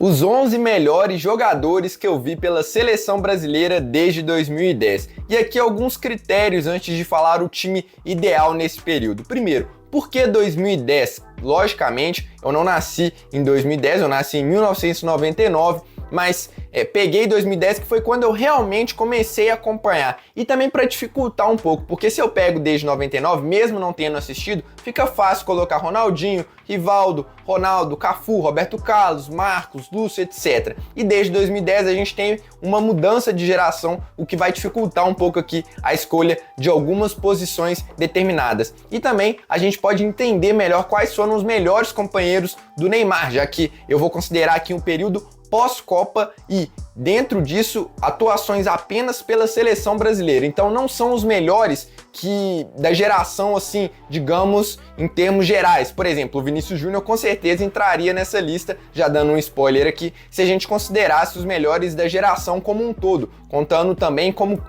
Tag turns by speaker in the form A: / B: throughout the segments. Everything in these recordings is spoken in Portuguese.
A: Os 11 melhores jogadores que eu vi pela seleção brasileira desde 2010. E aqui alguns critérios antes de falar o time ideal nesse período. Primeiro, por que 2010? Logicamente, eu não nasci em 2010, eu nasci em 1999, mas peguei 2010 que foi quando eu realmente comecei a acompanhar. E também para dificultar um pouco, porque se eu pego desde 99, mesmo não tendo assistido, fica fácil colocar Ronaldinho, Rivaldo, Ronaldo, Cafu, Roberto Carlos, Marcos, Lúcio, etc. E desde 2010 a gente tem uma mudança de geração, o que vai dificultar um pouco aqui a escolha de algumas posições determinadas. E também a gente pode entender melhor quais foram os melhores companheiros do Neymar, já que eu vou considerar aqui um período pós-Copa e, dentro disso, atuações apenas pela seleção brasileira. Então não são os melhores que da geração, assim, digamos, em termos gerais. Por exemplo, o Vinícius Júnior com certeza entraria nessa lista, já dando um spoiler aqui, se a gente considerasse os melhores da geração como um todo, contando também como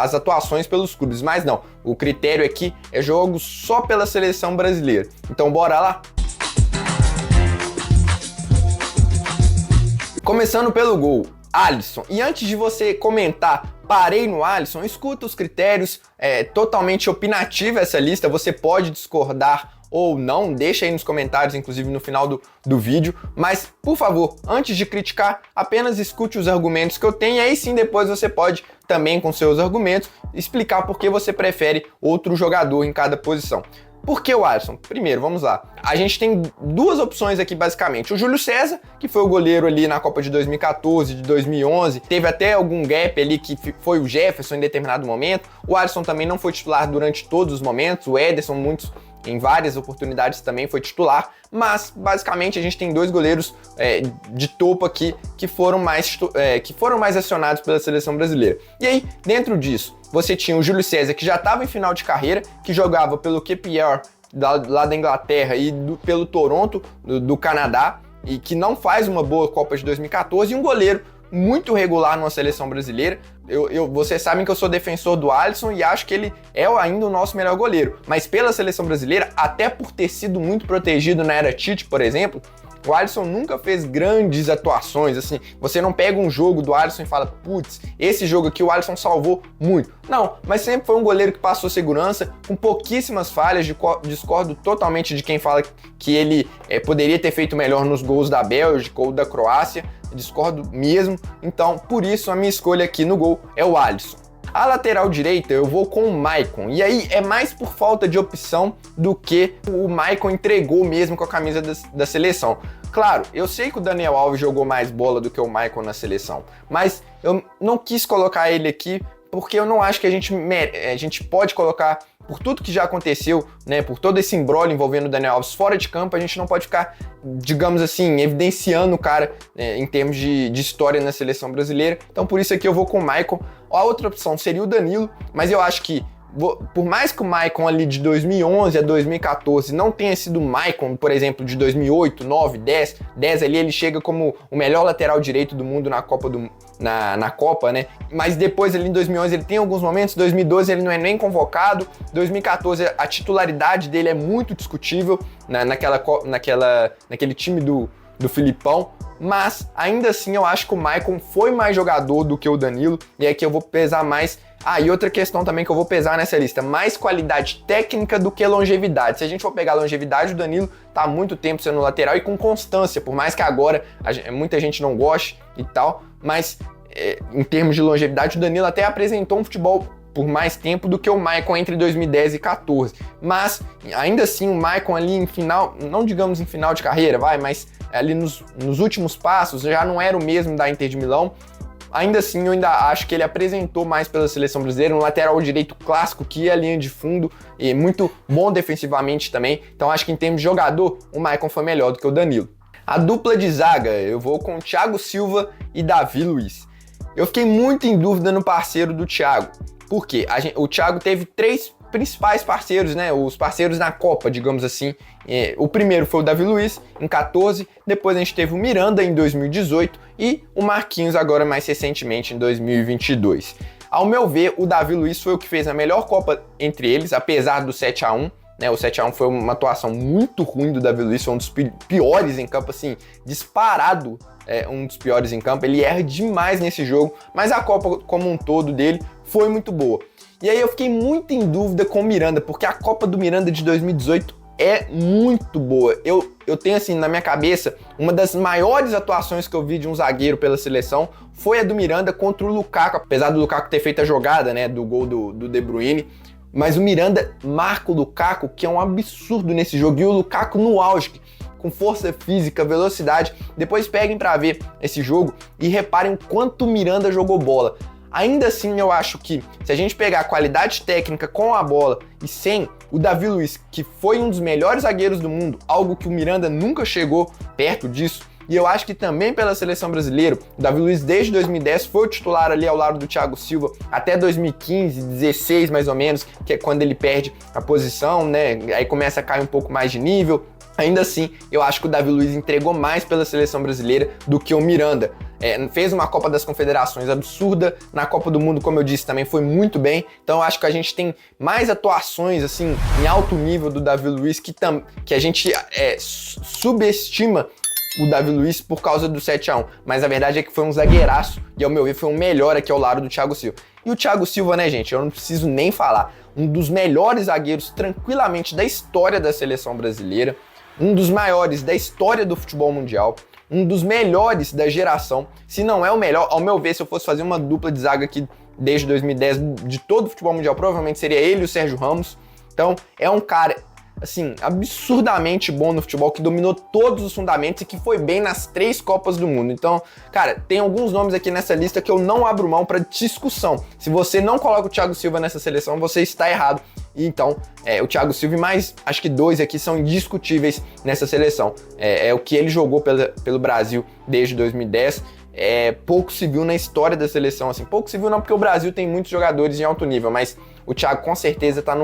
A: as atuações pelos clubes. Mas não, o critério aqui é jogo só pela seleção brasileira. Então bora lá? Começando pelo gol, Alisson. E antes de você comentar, parei no Alisson, escuta os critérios, é totalmente opinativa essa lista, você pode discordar ou não, deixa aí nos comentários, inclusive no final do vídeo, mas, por favor, antes de criticar, apenas escute os argumentos que eu tenho, e aí sim depois você pode também, com seus argumentos, explicar por que você prefere outro jogador em cada posição. Por que o Alisson? Primeiro, vamos lá. A gente tem duas opções aqui, basicamente. O Júlio César, que foi o goleiro ali na Copa de 2014, de 2011. Teve até algum gap ali que foi o Jefferson em determinado momento. O Alisson também não foi titular durante todos os momentos. O Ederson, em várias oportunidades também foi titular. Mas, basicamente, a gente tem dois goleiros de topo aqui que foram mais acionados pela seleção brasileira. E aí, dentro disso, você tinha o Júlio César, que já estava em final de carreira, que jogava pelo QPR lá da Inglaterra e pelo Toronto, do Canadá, e que não faz uma boa Copa de 2014, e um goleiro muito regular numa seleção brasileira. Vocês sabem que eu sou defensor do Alisson e acho que ele é ainda o nosso melhor goleiro, mas pela seleção brasileira, até por ter sido muito protegido na era Tite, por exemplo, o Alisson nunca fez grandes atuações, assim, você não pega um jogo do Alisson e fala, putz, esse jogo aqui o Alisson salvou muito. Não, mas sempre foi um goleiro que passou segurança, com pouquíssimas falhas, discordo totalmente de quem fala que ele poderia ter feito melhor nos gols da Bélgica ou da Croácia, discordo mesmo, então por isso a minha escolha aqui no gol é o Alisson. A lateral direita eu vou com o Maicon, e aí é mais por falta de opção do que o Maicon entregou mesmo com a camisa da seleção. Claro, eu sei que o Daniel Alves jogou mais bola do que o Maicon na seleção, mas eu não quis colocar ele aqui porque eu não acho que a gente pode colocar, por tudo que já aconteceu, né, por todo esse imbróglio envolvendo o Daniel Alves fora de campo, a gente não pode ficar, digamos assim, evidenciando o cara em termos de história na seleção brasileira. Então por isso aqui eu vou com o Maicon. A outra opção seria o Danilo, mas eu acho que por mais que o Maicon ali de 2011 a 2014 não tenha sido o Maicon, por exemplo, de 2008, 9, 10 ali ele chega como o melhor lateral direito do mundo na Copa, na Copa, né? Mas depois ali em 2011 ele tem alguns momentos, 2012 ele não é nem convocado, 2014 a titularidade dele é muito discutível naquele time do Filipão, mas ainda assim eu acho que o Maicon foi mais jogador do que o Danilo, e aqui eu vou pesar mais. E outra questão também que eu vou pesar nessa lista, mais qualidade técnica do que longevidade. Se a gente for pegar longevidade, o Danilo tá há muito tempo sendo lateral e com constância, por mais que agora muita gente não goste e tal, mas em termos de longevidade, o Danilo até apresentou um futebol por mais tempo do que o Maicon entre 2010 e 2014. Mas, ainda assim, o Maicon ali em final, não digamos em final de carreira, mas ali nos últimos passos, já não era o mesmo da Inter de Milão. Ainda assim, eu ainda acho que ele apresentou mais pela seleção brasileira, um lateral direito clássico que ia à linha de fundo e muito bom defensivamente também. Então acho que em termos de jogador, o Maicon foi melhor do que o Danilo. A dupla de zaga, eu vou com Thiago Silva e Davi Luiz. Eu fiquei muito em dúvida no parceiro do Thiago. Por quê? O Thiago teve três principais parceiros, né? Os parceiros na Copa, digamos assim. O primeiro foi o Davi Luiz, em 14, depois a gente teve o Miranda em 2018 e o Marquinhos agora mais recentemente em 2022. Ao meu ver, o Davi Luiz foi o que fez a melhor Copa entre eles, apesar do 7-1, né? O 7-1 foi uma atuação muito ruim do Davi Luiz, foi um dos piores em campo, assim, disparado um dos piores em campo, ele erra demais nesse jogo, mas a Copa como um todo dele foi muito boa. E aí eu fiquei muito em dúvida com o Miranda, porque a Copa do Miranda de 2018 é muito boa. Eu tenho assim na minha cabeça, uma das maiores atuações que eu vi de um zagueiro pela seleção foi a do Miranda contra o Lukaku, apesar do Lukaku ter feito a jogada, né, do gol do De Bruyne, mas o Miranda marca o Lukaku, que é um absurdo nesse jogo, e o Lukaku no auge, com força física, velocidade. Depois peguem pra ver esse jogo e reparem o quanto o Miranda jogou bola. Ainda assim, eu acho que se a gente pegar a qualidade técnica com a bola e sem o Davi Luiz, que foi um dos melhores zagueiros do mundo, algo que o Miranda nunca chegou perto disso, e eu acho que também pela seleção brasileira, o Davi Luiz desde 2010 foi o titular ali ao lado do Thiago Silva até 2015, 16 mais ou menos, que é quando ele perde a posição, né? Aí começa a cair um pouco mais de nível. Ainda assim, eu acho que o Davi Luiz entregou mais pela seleção brasileira do que o Miranda. Fez uma Copa das Confederações absurda, na Copa do Mundo, como eu disse, também foi muito bem. Então eu acho que a gente tem mais atuações assim em alto nível do Davi Luiz, que a gente subestima o Davi Luiz por causa do 7-1. Mas a verdade é que foi um zagueiraço e, ao meu ver, foi um melhor aqui ao lado do Thiago Silva. E o Thiago Silva, né, gente, eu não preciso nem falar, um dos melhores zagueiros tranquilamente da história da seleção brasileira, um dos maiores da história do futebol mundial, um dos melhores da geração, se não é o melhor, ao meu ver, se eu fosse fazer uma dupla de zaga aqui desde 2010 de todo o futebol mundial, provavelmente seria ele e o Sérgio Ramos. Então, é um cara, assim, absurdamente bom no futebol, que dominou todos os fundamentos e que foi bem nas 3 Copas do Mundo. Então, cara, tem alguns nomes aqui nessa lista que eu não abro mão para discussão. Se você não coloca o Thiago Silva nessa seleção, você está errado. E então, o Thiago Silva e mais, acho que 2 aqui são indiscutíveis nessa seleção. É o que ele jogou pelo Brasil desde 2010. Pouco se viu na história da seleção, assim. Pouco se viu não, porque o Brasil tem muitos jogadores em alto nível, mas o Thiago com certeza tá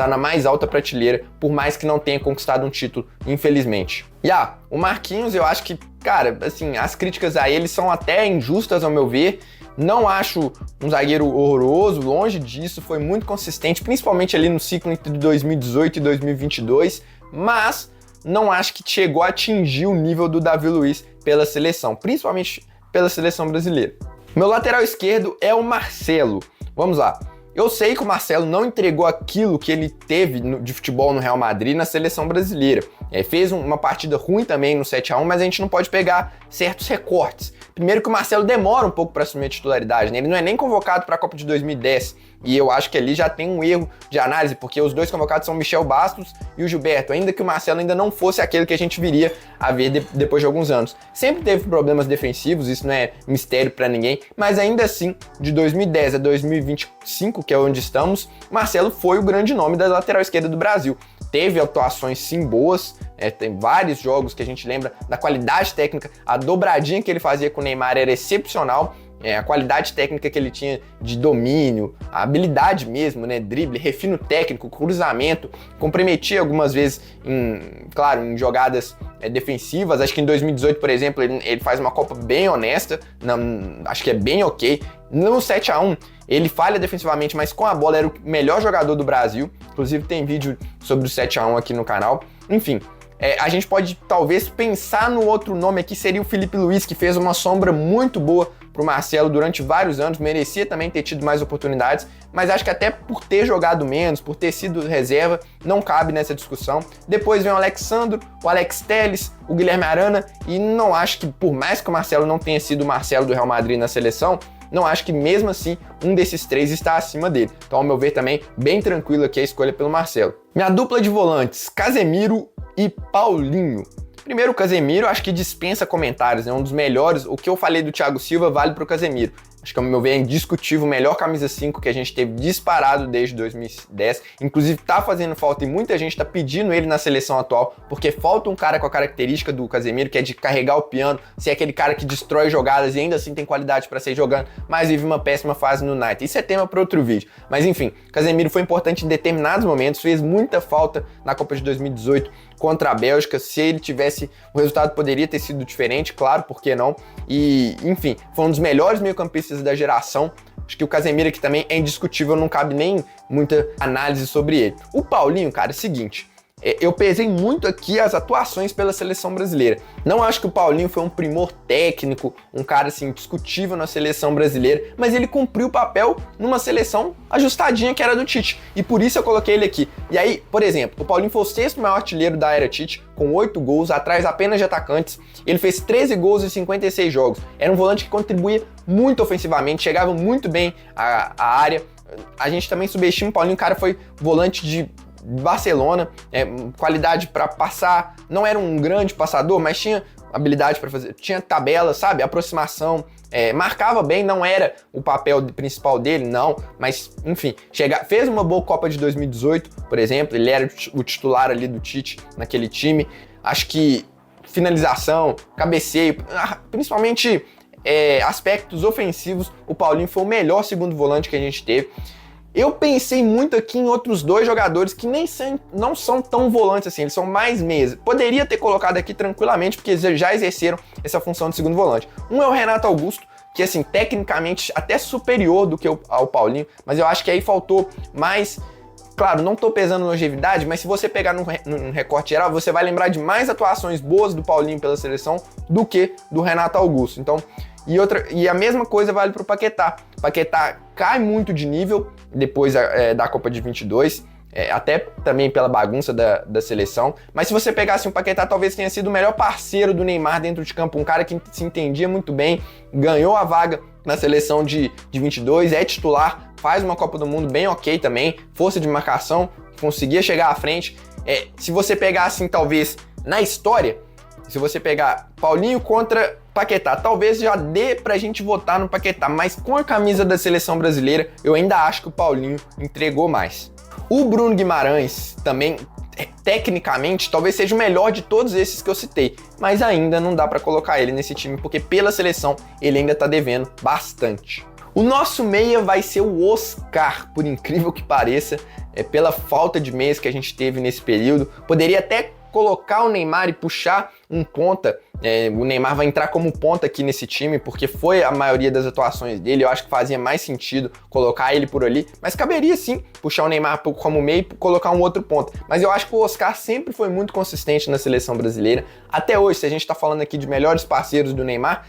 A: na mais alta prateleira, por mais que não tenha conquistado um título, infelizmente. E o Marquinhos, eu acho que, cara, assim, as críticas a ele são até injustas, ao meu ver. Não acho um zagueiro horroroso, longe disso, foi muito consistente, principalmente ali no ciclo entre 2018 e 2022, mas não acho que chegou a atingir o nível do Davi Luiz pela seleção, principalmente pela seleção brasileira. Meu lateral esquerdo é o Marcelo. Vamos lá. Eu sei que o Marcelo não entregou aquilo que ele teve de futebol no Real Madrid na seleção brasileira. Fez uma partida ruim também no 7-1, mas a gente não pode pegar certos recortes. Primeiro que o Marcelo demora um pouco para assumir a titularidade, né? Ele não é nem convocado para a Copa de 2010, e eu acho que ali já tem um erro de análise, porque os 2 convocados são o Michel Bastos e o Gilberto, ainda que o Marcelo ainda não fosse aquele que a gente viria a ver depois de alguns anos. Sempre teve problemas defensivos, isso não é mistério para ninguém, mas ainda assim, de 2010 a 2025, que é onde estamos, Marcelo foi o grande nome da lateral esquerda do Brasil. Teve atuações sim boas, tem vários jogos que a gente lembra da qualidade técnica, a dobradinha que ele fazia com o Neymar era excepcional, a qualidade técnica que ele tinha de domínio, a habilidade mesmo, né, drible, refino técnico, cruzamento, comprometia algumas vezes em jogadas defensivas. Acho que em 2018, por exemplo, ele faz uma Copa bem honesta, acho que é bem ok. No 7-1, ele falha defensivamente, mas com a bola era o melhor jogador do Brasil. Inclusive tem vídeo sobre o 7-1 aqui no canal. Enfim, a gente pode talvez pensar no outro nome aqui, seria o Felipe Luiz, que fez uma sombra muito boa pro Marcelo durante vários anos, merecia também ter tido mais oportunidades, mas acho que até por ter jogado menos, por ter sido reserva, não cabe nessa discussão. Depois vem o Alexandro, o Alex Telles, o Guilherme Arana, e não acho que, por mais que o Marcelo não tenha sido o Marcelo do Real Madrid na seleção, não acho que mesmo assim um desses 3 está acima dele. Então, ao meu ver, também bem tranquilo aqui a escolha pelo Marcelo. Minha dupla de volantes, Casemiro e Paulinho. Primeiro, o Casemiro, acho que dispensa comentários, é um dos melhores. O que eu falei do Thiago Silva vale pro Casemiro. Acho que, ao meu ver, é indiscutível, o melhor camisa 5 que a gente teve disparado desde 2010. Inclusive, tá fazendo falta e muita gente tá pedindo ele na seleção atual, porque falta um cara com a característica do Casemiro, que é de carregar o piano, ser aquele cara que destrói jogadas e ainda assim tem qualidade para sair jogando, mas vive uma péssima fase no United. Isso é tema para outro vídeo. Mas enfim, Casemiro foi importante em determinados momentos, fez muita falta na Copa de 2018 contra a Bélgica. Se ele tivesse, o resultado poderia ter sido diferente, claro, por que não? E, enfim, foi um dos melhores meio-campistas da geração. Acho que o Casemiro aqui também é indiscutível, não cabe nem muita análise sobre ele. O Paulinho, cara, é o seguinte, eu pesei muito aqui as atuações pela seleção brasileira. Não acho que o Paulinho foi um primor técnico, um cara assim discutível na seleção brasileira, mas ele cumpriu o papel numa seleção ajustadinha que era do Tite, e por isso eu coloquei ele aqui. E aí, por exemplo, o Paulinho foi o 6º maior artilheiro da era Tite, com 8 gols, atrás apenas de atacantes. Ele fez 13 gols em 56 jogos. Era um volante que contribuía muito ofensivamente, chegava muito bem à área. A gente também subestima o Paulinho, o cara foi volante de Barcelona, qualidade para passar, não era um grande passador, mas tinha habilidade para fazer, tinha tabela, sabe, aproximação, marcava bem, não era o papel principal dele, não, mas enfim, fez uma boa Copa de 2018, por exemplo, ele era o titular ali do Tite naquele time. Acho que finalização, cabeceio, principalmente aspectos ofensivos, o Paulinho foi o melhor segundo volante que a gente teve. Eu pensei muito aqui em outros 2 jogadores que não são tão volantes assim, eles são mais meias. Poderia ter colocado aqui tranquilamente, porque eles já exerceram essa função de segundo volante. Um é o Renato Augusto, que assim, tecnicamente até superior do que ao Paulinho, mas eu acho que aí faltou mais. Claro, não tô pesando longevidade, mas se você pegar num recorte geral, você vai lembrar de mais atuações boas do Paulinho pela seleção do que do Renato Augusto. Então, e a mesma coisa vale pro Paquetá. O Paquetá cai muito de nível depois da Copa de 22, até também pela bagunça da seleção. Mas se você pegasse o Paquetá, talvez tenha sido o melhor parceiro do Neymar dentro de campo, um cara que se entendia muito bem, ganhou a vaga na seleção de 22, é titular, faz uma Copa do Mundo bem ok também, força de marcação, conseguia chegar à frente. Se você pegar assim, talvez, na história, se você pegar Paulinho contra Paquetá, talvez já dê pra gente votar no Paquetá, mas com a camisa da seleção brasileira, eu ainda acho que o Paulinho entregou mais. O Bruno Guimarães também, tecnicamente, talvez seja o melhor de todos esses que eu citei, mas ainda não dá pra colocar ele nesse time, porque pela seleção ele ainda tá devendo bastante. O nosso meia vai ser o Oscar, por incrível que pareça, pela falta de meias que a gente teve nesse período. Poderia até colocar o Neymar e puxar um ponta. O Neymar vai entrar como ponta aqui nesse time, porque foi a maioria das atuações dele. Eu acho que fazia mais sentido colocar ele por ali, mas caberia sim puxar o Neymar como meio e colocar um outro ponta. Mas eu acho que o Oscar sempre foi muito consistente na seleção brasileira. Até hoje, se a gente tá falando aqui de melhores parceiros do Neymar,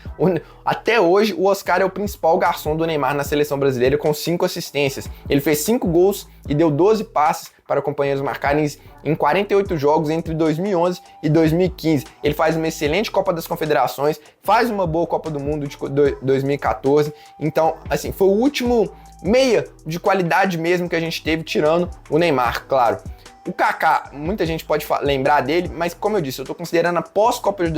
A: até hoje o Oscar é o principal garçom do Neymar na seleção brasileira, com 5 assistências. Ele fez 5 gols e deu 12 passes para companheiros marcarem em 48 jogos entre 2011 e 2015. Ele faz uma excelente Copa das Confederações, faz uma boa Copa do Mundo de 2014. Então, assim, foi o último meia de qualidade mesmo que a gente teve, tirando o Neymar, claro. O Kaká, muita gente pode lembrar dele, mas como eu disse, eu tô considerando a pós-Copa de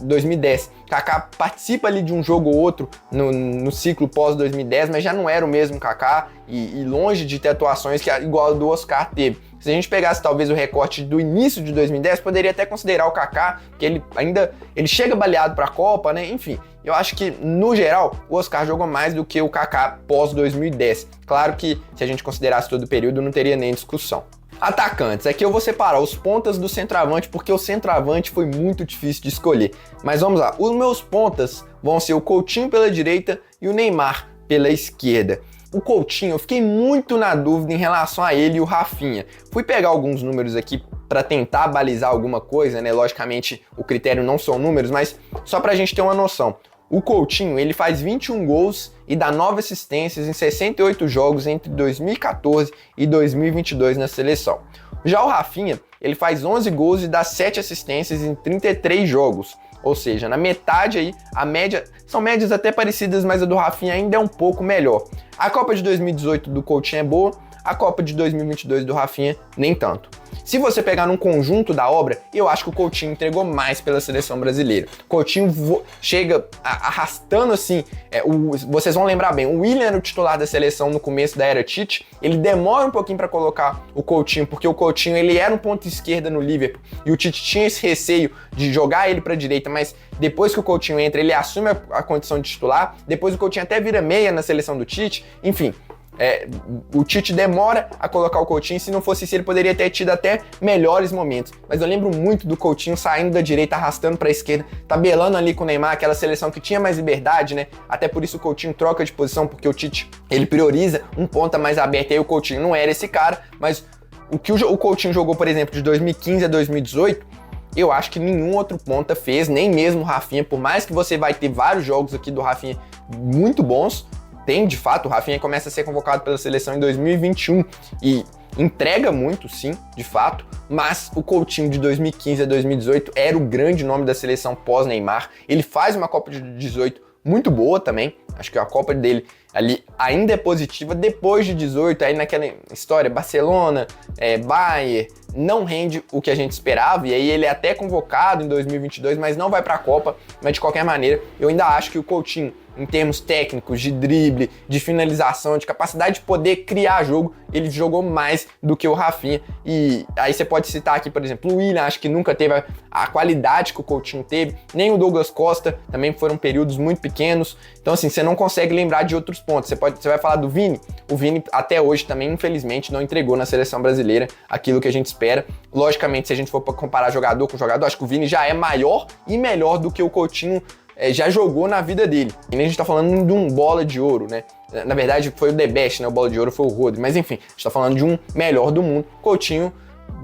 A: 2010. Kaká participa ali de um jogo ou outro no ciclo pós-2010, mas já não era o mesmo Kaká e longe de ter atuações que igual a do Oscar teve. Se a gente pegasse talvez o recorte do início de 2010, poderia até considerar o Kaká, que ele chega baleado para a Copa, né? Enfim, eu acho que no geral o Oscar jogou mais do que o Kaká pós 2010. Claro que se a gente considerasse todo o período não teria nem discussão. Atacantes, aqui eu vou separar os pontas do centroavante, porque o centroavante foi muito difícil de escolher. Mas vamos lá, os meus pontas vão ser o Coutinho pela direita e o Neymar pela esquerda. O Coutinho, eu fiquei muito na dúvida em relação a ele e o Rafinha. Fui pegar alguns números aqui para tentar balizar alguma coisa, né? Logicamente, o critério não são números, mas só pra gente ter uma noção. O Coutinho, ele faz 21 gols e dá 9 assistências em 68 jogos entre 2014 e 2022 na seleção. Já o Rafinha, ele faz 11 gols e dá 7 assistências em 33 jogos. Ou seja, na metade aí, a média, são médias até parecidas, mas a do Rafinha ainda é um pouco melhor. A Copa de 2018 do Coutinho é boa, a Copa de 2022 do Rafinha nem tanto. Se você pegar num conjunto da obra, eu acho que o Coutinho entregou mais pela seleção brasileira. O Coutinho chega arrastando assim, vocês vão lembrar bem, o Willian era o titular da seleção no começo da era Tite, ele demora um pouquinho para colocar o Coutinho, porque o Coutinho ele era um ponto esquerda no Liverpool, e o Tite tinha esse receio de jogar ele para a direita, mas depois que o Coutinho entra, ele assume a condição de titular, depois o Coutinho até vira meia na seleção do Tite, enfim. O Tite demora a colocar o Coutinho, se não fosse isso ele poderia ter tido até melhores momentos, mas eu lembro muito do Coutinho saindo da direita, arrastando para a esquerda, tabelando ali com o Neymar, aquela seleção que tinha mais liberdade, né? Até por isso o Coutinho troca de posição, porque o Tite ele prioriza um ponta mais aberto, e aí o Coutinho não era esse cara, mas o que o Coutinho jogou, por exemplo, de 2015 a 2018, eu acho que nenhum outro ponta fez, nem mesmo o Rafinha, por mais que você vai ter vários jogos aqui do Rafinha muito bons, tem de fato, o Rafinha começa a ser convocado pela seleção em 2021 e entrega muito, sim, de fato, mas o Coutinho de 2015 a 2018 era o grande nome da seleção pós-Neymar. Ele faz uma Copa de 18 muito boa também, acho que a Copa dele ali ainda é positiva. Depois de 18, aí naquela história, Barcelona, Bayern, não rende o que a gente esperava, e aí ele é até convocado em 2022, mas não vai para a Copa. Mas de qualquer maneira, eu ainda acho que o Coutinho, em termos técnicos, de drible, de finalização, de capacidade de poder criar jogo, ele jogou mais do que o Rafinha. E aí você pode citar aqui, por exemplo, o Willian, acho que nunca teve a qualidade que o Coutinho teve, nem o Douglas Costa, também foram períodos muito pequenos. Então assim, você não consegue lembrar de outros pontos. Você vai falar do Vini, o Vini até hoje também, infelizmente, não entregou na seleção brasileira aquilo que a gente espera. Logicamente, se a gente for comparar jogador com jogador, acho que o Vini já é maior e melhor do que o Coutinho já jogou na vida dele. E nem a gente tá falando de um bola de ouro, né? Na verdade, foi o The Best, né? O bola de ouro foi o Rodri. Mas enfim, a gente tá falando de um melhor do mundo. Coutinho,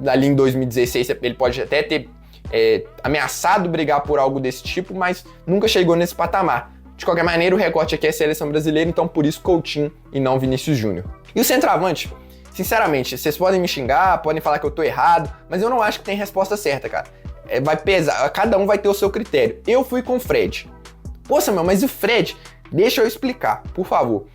A: ali em 2016, ele pode até ter ameaçado brigar por algo desse tipo, mas nunca chegou nesse patamar. De qualquer maneira, o recorte aqui é a seleção brasileira, então por isso Coutinho e não Vinícius Júnior. E o centroavante? Sinceramente, vocês podem me xingar, podem falar que eu tô errado, mas eu não acho que tem resposta certa, cara. Vai pesar, cada um vai ter o seu critério. Eu fui com o Fred. Pô, Samuel, mas e o Fred? Deixa eu explicar, por favor.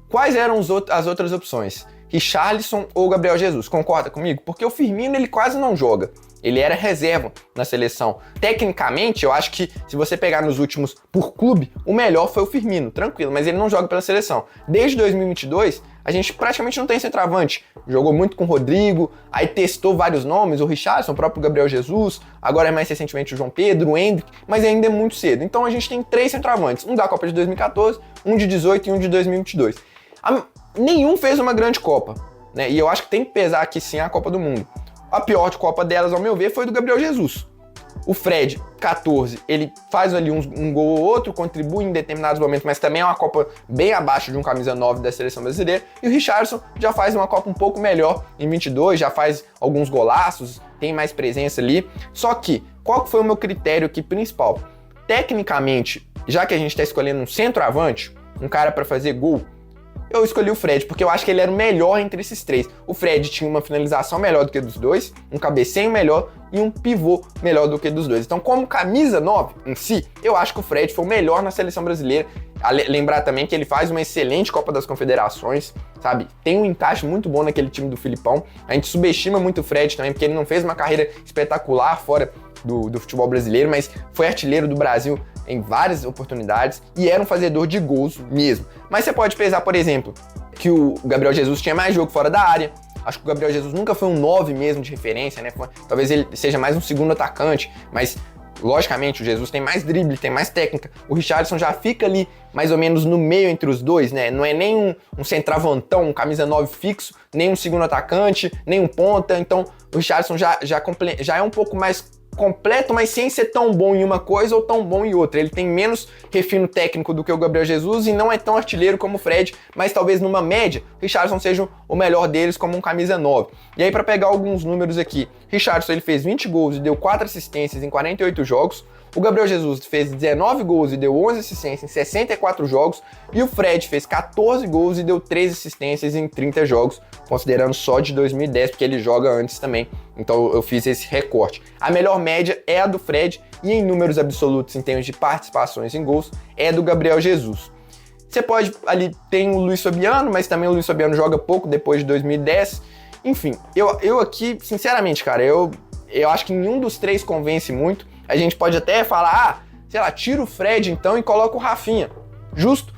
A: Quais eram as outras opções? Richarlison ou Gabriel Jesus? Concorda comigo? Porque o Firmino, ele quase não joga. Ele era reserva na seleção. Tecnicamente, eu acho que se você pegar nos últimos por clube, o melhor foi o Firmino, tranquilo, mas ele não joga pela seleção. Desde 2022, a gente praticamente não tem centroavante. Jogou muito com o Rodrigo, aí testou vários nomes, o Richarlison, o próprio Gabriel Jesus, agora mais recentemente o João Pedro, o Endrick, mas ainda é muito cedo. Então a gente tem 3 centroavantes, um da Copa de 2014, um de 18 e um de 2022. Nenhum fez uma grande Copa, né? E eu acho que tem que pesar aqui sim a Copa do Mundo. A pior de Copa delas, ao meu ver, foi do Gabriel Jesus. O Fred, 14, ele faz ali um gol ou outro, contribui em determinados momentos, mas também é uma Copa bem abaixo de um camisa 9 da seleção brasileira. E o Richarlison já faz uma Copa um pouco melhor em 22, já faz alguns golaços, tem mais presença ali. Só que, qual foi o meu critério aqui principal? Tecnicamente, já que a gente está escolhendo um centroavante, um cara para fazer gol, eu escolhi o Fred, porque eu acho que ele era o melhor entre esses 3. O Fred tinha uma finalização melhor do que dos dois, um cabeceio melhor e um pivô melhor do que dos dois. Então, como camisa 9 em si, eu acho que o Fred foi o melhor na seleção brasileira. Lembrar também que ele faz uma excelente Copa das Confederações, sabe? Tem um encaixe muito bom naquele time do Filipão. A gente subestima muito o Fred também, porque ele não fez uma carreira espetacular fora do futebol brasileiro, mas foi artilheiro do Brasil em várias oportunidades e era um fazedor de gols mesmo. Mas você pode pesar, por exemplo, que o Gabriel Jesus tinha mais jogo fora da área. Acho que o Gabriel Jesus nunca foi um 9 mesmo de referência, né? Talvez ele seja mais um segundo atacante, mas logicamente o Jesus tem mais drible, tem mais técnica. O Richarlison já fica ali mais ou menos no meio entre os dois, né? Não é nem um centravantão, um camisa 9 fixo, nem um segundo atacante, nem um ponta. Então o Richarlison já é um pouco mais completo, mas sem ser tão bom em uma coisa ou tão bom em outra. Ele tem menos refino técnico do que o Gabriel Jesus e não é tão artilheiro como o Fred, mas talvez numa média, Richarlison seja o melhor deles como um camisa 9. E aí, para pegar alguns números aqui, Richarlison ele fez 20 gols e deu 4 assistências em 48 jogos, o Gabriel Jesus fez 19 gols e deu 11 assistências em 64 jogos, e o Fred fez 14 gols e deu 13 assistências em 30 jogos, considerando só de 2010, porque ele joga antes também, então eu fiz esse recorte. A melhor média é a do Fred, e em números absolutos, em termos de participações em gols, é do Gabriel Jesus. Você pode, ali tem o Luiz Fabiano, mas também o Luiz Fabiano joga pouco depois de 2010. Enfim, eu aqui, sinceramente, cara, eu acho que nenhum dos 3 convence muito. A gente pode até falar, sei lá, tira o Fred então e coloca o Rafinha. Justo?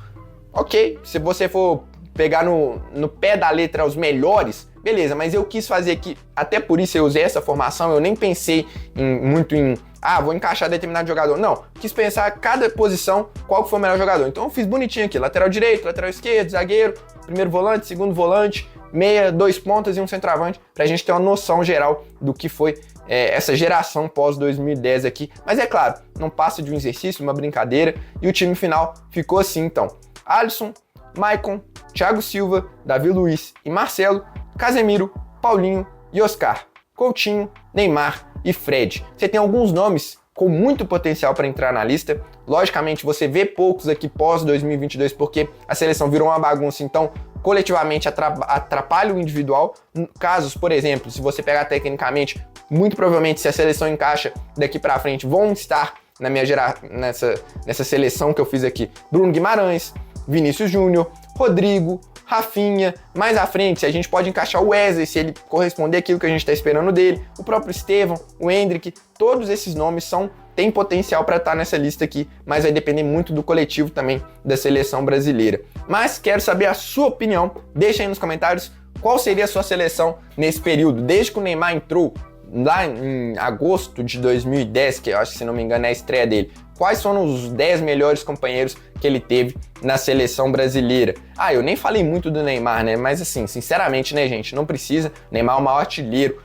A: Ok, se você for pegar no pé da letra os melhores, beleza, mas eu quis fazer aqui, até por isso eu usei essa formação, eu nem pensei muito em, vou encaixar determinado jogador. Não, quis pensar cada posição, qual que foi o melhor jogador. Então eu fiz bonitinho aqui, lateral direito, lateral esquerdo, zagueiro, primeiro volante, segundo volante, meia, 2 pontas e um centroavante, pra gente ter uma noção geral do que foi essa geração pós-2010 aqui. Mas é claro, não passa de um exercício, uma brincadeira, e o time final ficou assim então. Alisson, Maicon, Thiago Silva, Davi Luiz e Marcelo, Casemiro, Paulinho, e Oscar, Coutinho, Neymar e Fred. Você tem alguns nomes com muito potencial para entrar na lista. Logicamente, você vê poucos aqui pós 2022 porque a seleção virou uma bagunça, então coletivamente atrapalha o individual. Casos, por exemplo, se você pegar tecnicamente, muito provavelmente se a seleção encaixa daqui para frente, vão estar na minha nessa seleção que eu fiz aqui: Bruno Guimarães, Vinícius Júnior, Rodrigo, Rafinha. Mais à frente, a gente pode encaixar o Wesley, se ele corresponder àquilo que a gente está esperando dele, o próprio Estevão, o Endrick. Todos esses nomes têm potencial para estar nessa lista aqui, mas vai depender muito do coletivo também da seleção brasileira. Mas quero saber a sua opinião, deixa aí nos comentários qual seria a sua seleção nesse período, desde que o Neymar entrou lá em agosto de 2010, que eu acho que, se não me engano, é a estreia dele. Quais foram os 10 melhores companheiros que ele teve na seleção brasileira? Eu nem falei muito do Neymar, né? Mas assim, sinceramente, né, gente, não precisa. Neymar é o maior artilheiro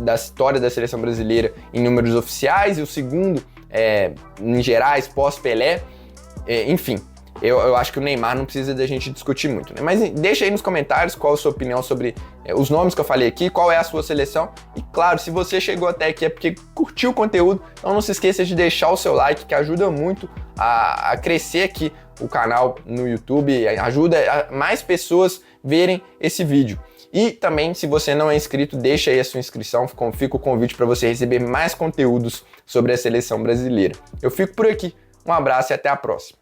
A: da história da seleção brasileira em números oficiais e o segundo em gerais, pós-Pelé. Enfim, eu acho que o Neymar não precisa da gente discutir muito, né? Mas deixa aí nos comentários qual a sua opinião sobre os nomes que eu falei aqui, qual é a sua seleção. E claro, se você chegou até aqui é porque curtiu o conteúdo, então não se esqueça de deixar o seu like, que ajuda muito a crescer aqui o canal no YouTube, ajuda mais pessoas verem esse vídeo. E também, se você não é inscrito, deixa aí a sua inscrição, fica o convite para você receber mais conteúdos sobre a seleção brasileira. Eu fico por aqui, um abraço e até a próxima.